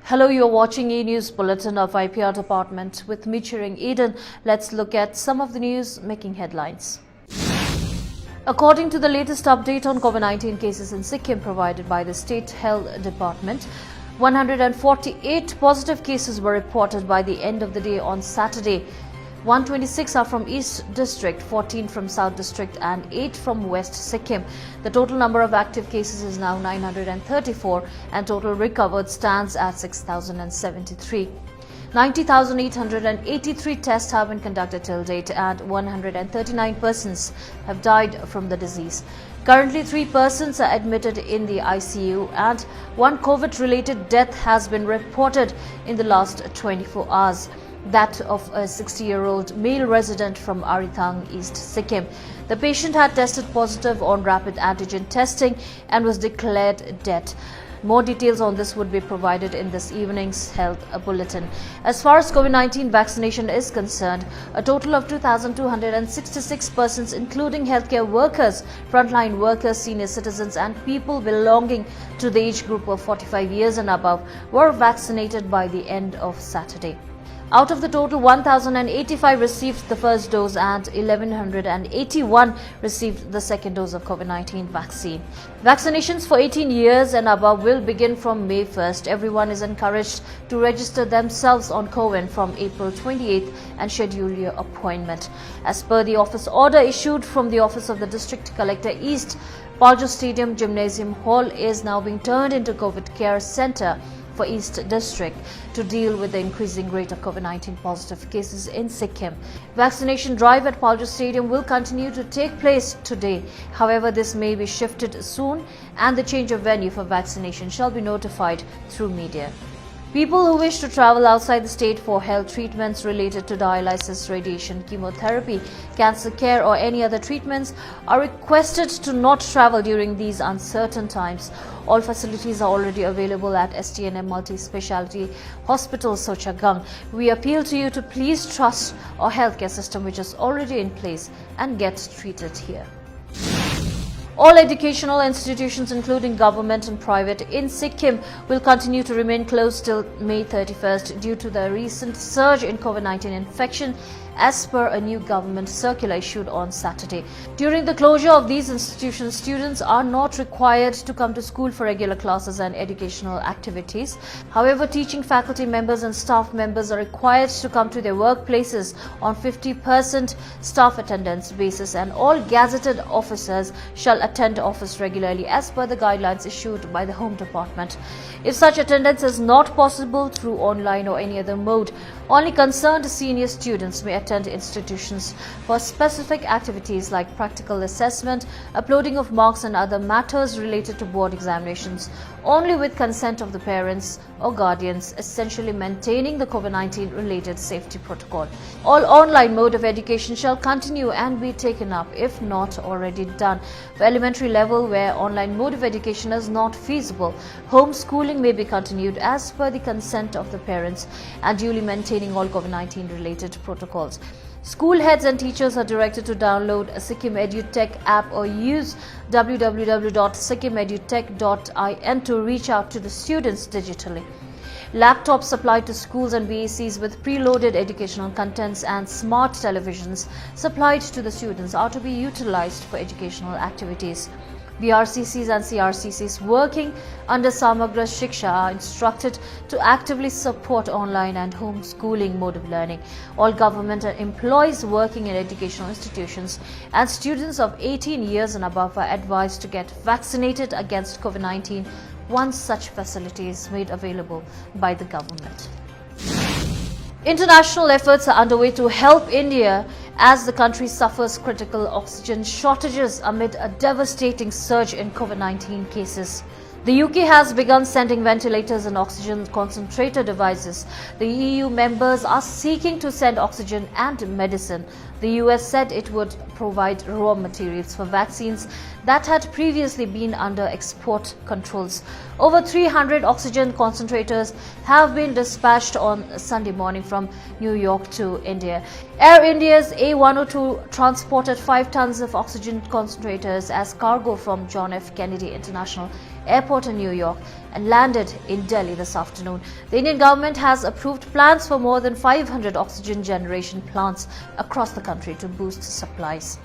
Hello, you're watching E-News Bulletin of IPR Department. With me, cheering Eden, let's look at some of the news making headlines. According to the latest update on COVID-19 cases in Sikkim provided by the State Health Department, 148 positive cases were reported by the end of the day on Saturday. 126 are from East District, 14 from South District and 8 from West Sikkim. The total number of active cases is now 934 and total recovered stands at 6,073. 90,883 tests have been conducted till date and 139 persons have died from the disease. Currently, 3 persons are admitted in the ICU and 1 COVID-related death has been reported in the last 24 hours. That of a 60-year-old male resident from Arithang, East Sikkim. The patient had tested positive on rapid antigen testing and was declared dead. More details on this would be provided in this evening's health bulletin. As far as COVID-19 vaccination is concerned, a total of 2,266 persons, including healthcare workers, frontline workers, senior citizens and people belonging to the age group of 45 years and above, were vaccinated by the end of Saturday. Out of the total, 1,085 received the first dose and 1,181 received the second dose of COVID-19 vaccine. Vaccinations for 18 years and above will begin from May 1st. Everyone is encouraged to register themselves on CoWIN from April 28th and schedule your appointment. As per the office order issued from the Office of the District Collector East, Paljo Stadium Gymnasium Hall is now being turned into COVID Care Center for East District to deal with the increasing rate of COVID-19 positive cases in Sikkim. Vaccination drive at Paljo Stadium will continue to take place today. However, this may be shifted soon and the change of venue for vaccination shall be notified through media. People who wish to travel outside the state for health treatments related to dialysis, radiation, chemotherapy, cancer care or any other treatments are requested to not travel during these uncertain times. All facilities are already available at STNM Multi-Speciality Hospital, Sochagang. We appeal to you to please trust our healthcare system which is already in place and get treated here. All educational institutions, including government and private, in Sikkim will continue to remain closed till May 31st due to the recent surge in COVID-19 infection, as per a new government circular issued on Saturday. During the closure of these institutions, students are not required to come to school for regular classes and educational activities. However, teaching faculty members and staff members are required to come to their workplaces on 50% staff attendance basis, and all gazetted officers shall attend office regularly as per the guidelines issued by the Home Department. If such attendance is not possible through online or any other mode, only concerned senior students may attend institutions for specific activities like practical assessment, uploading of marks and other matters related to board examinations, only with consent of the parents or guardians, essentially maintaining the COVID-19 related safety protocol. All online mode of education shall continue and be taken up if not already done. For elementary level where online mode of education is not feasible, homeschooling may be continued as per the consent of the parents and duly maintaining all COVID-19 related protocols. School heads and teachers are directed to download a Sikkim EduTech app or use www.sikkimedutech.in to reach out to the students digitally. Laptops supplied to schools and BACs with preloaded educational contents and smart televisions supplied to the students are to be utilized for educational activities. BRCCs and CRCCs working under Samagra Shiksha are instructed to actively support online and homeschooling mode of learning. All government employees working in educational institutions and students of 18 years and above are advised to get vaccinated against COVID-19 once such facility is made available by the government. International efforts are underway to help India as the country suffers critical oxygen shortages amid a devastating surge in COVID-19 cases. The UK has begun sending ventilators and oxygen concentrator devices. The EU members are seeking to send oxygen and medicine. The US said it would provide raw materials for vaccines that had previously been under export controls. Over 300 oxygen concentrators have been dispatched on Sunday morning from New York to India. Air India's A102 transported 5 tons of oxygen concentrators as cargo from John F. Kennedy International airport in New York and landed in Delhi this afternoon. The Indian government has approved plans for more than 500 oxygen generation plants across the country to boost supplies.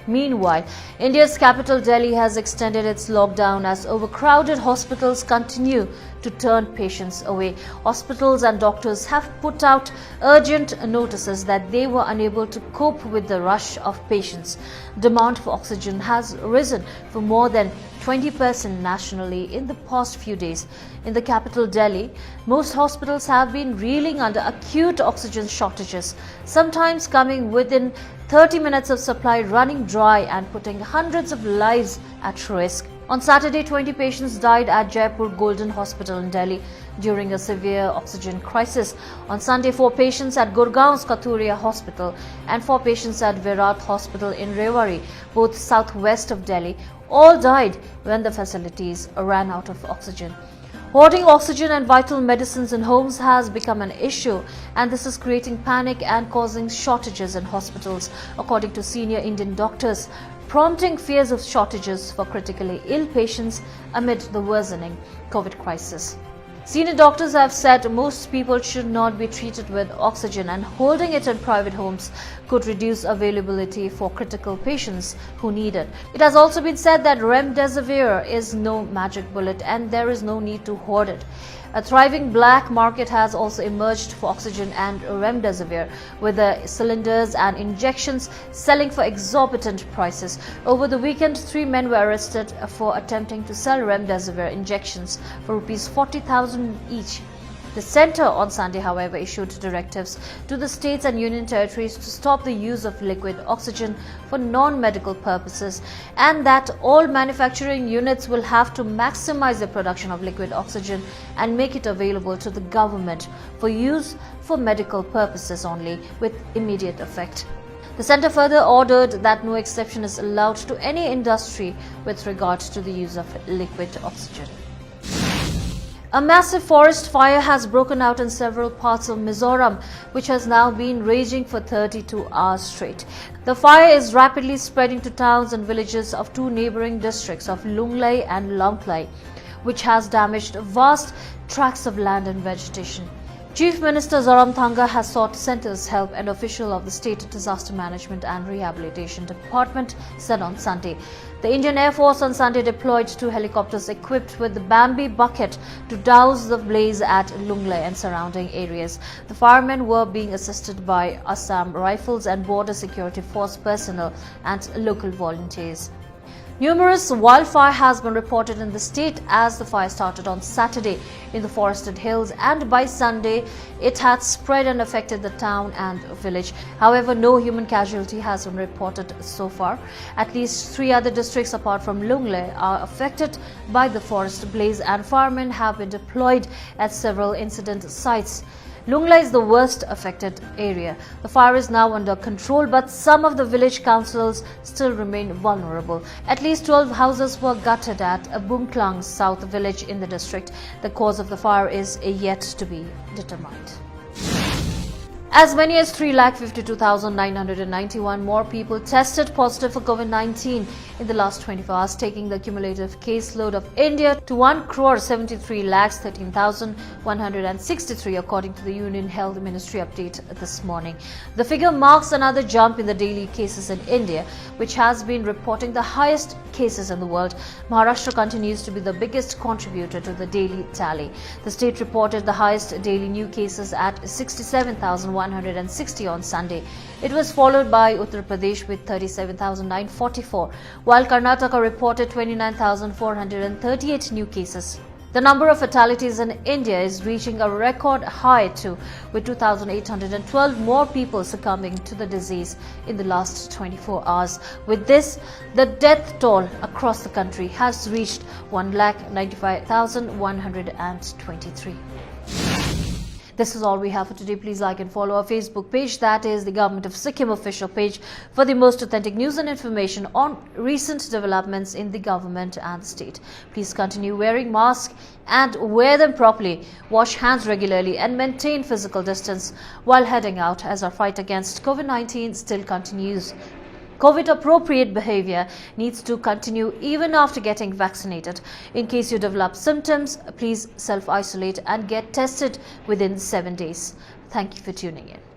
Meanwhile, India's capital Delhi has extended its lockdown as overcrowded hospitals continue to turn patients away. Hospitals and doctors have put out urgent notices that they were unable to cope with the rush of patients. Demand for oxygen has risen for more than 20% nationally in the past few days. In the capital Delhi, most hospitals have been reeling under acute oxygen shortages, sometimes coming within 30 minutes of supply running dry and putting hundreds of lives at risk. On Saturday, 20 patients died at Jaipur Golden Hospital in Delhi during a severe oxygen crisis. On Sunday, 4 patients at Gurgaon's Kathuria Hospital and 4 patients at Virat Hospital in Rewari, both southwest of Delhi, all died when the facilities ran out of oxygen. Hoarding oxygen and vital medicines in homes has become an issue, and this is creating panic and causing shortages in hospitals, according to senior Indian doctors, prompting fears of shortages for critically ill patients amid the worsening COVID crisis. Senior doctors have said most people should not be treated with oxygen, and holding it in private homes could reduce availability for critical patients who need it. It has also been said that remdesivir is no magic bullet and there is no need to hoard it. A thriving black market has also emerged for oxygen and remdesivir, with the cylinders and injections selling for exorbitant prices. Over the weekend, 3 men were arrested for attempting to sell remdesivir injections for Rs 40,000 each. The centre on Sunday, however, issued directives to the states and union territories to stop the use of liquid oxygen for non-medical purposes, and that all manufacturing units will have to maximize the production of liquid oxygen and make it available to the government for use for medical purposes only, with immediate effect. The centre further ordered that no exception is allowed to any industry with regard to the use of liquid oxygen. A massive forest fire has broken out in several parts of Mizoram, which has now been raging for 32 hours straight. The fire is rapidly spreading to towns and villages of 2 neighbouring districts of Lunglei and Longklai, which has damaged vast tracts of land and vegetation. Chief Minister Zoramthanga has sought centre's help, an official of the State Disaster Management and Rehabilitation Department said on Sunday. The Indian Air Force on Sunday deployed 2 helicopters equipped with the Bambi bucket to douse the blaze at Lunglei and surrounding areas. The firemen were being assisted by Assam Rifles and Border Security Force personnel and local volunteers. Numerous wildfire has been reported in the state as the fire started on Saturday in the forested hills, and by Sunday it had spread and affected the town and village. However, no human casualty has been reported so far. At least 3 other districts apart from Lunglei are affected by the forest blaze, and firemen have been deployed at several incident sites. Lunglei is the worst affected area. The fire is now under control, but some of the village councils still remain vulnerable. At least 12 houses were gutted at Bungklang South village in the district. The cause of the fire is yet to be determined. As many as 352,991 more people tested positive for COVID-19 in the last 24 hours, taking the cumulative caseload of India to 1,73,13,163, according to the Union Health Ministry update this morning. The figure marks another jump in the daily cases in India, which has been reporting the highest cases in the world. Maharashtra continues to be the biggest contributor to the daily tally. The state reported the highest daily new cases at 67,160 on Sunday. It was followed by Uttar Pradesh with 37,944, while Karnataka reported 29,438 new cases. The number of fatalities in India is reaching a record high too, with 2,812 more people succumbing to the disease in the last 24 hours. With this, the death toll across the country has reached 1,95,123. This is all we have for today. Please like and follow our Facebook page, that is the Government of Sikkim official page, for the most authentic news and information on recent developments in the government and the state. Please continue wearing masks and wear them properly. Wash hands regularly and maintain physical distance while heading out, as our fight against COVID-19 still continues. COVID-appropriate behavior needs to continue even after getting vaccinated. In case you develop symptoms, please self-isolate and get tested within 7 days. Thank you for tuning in.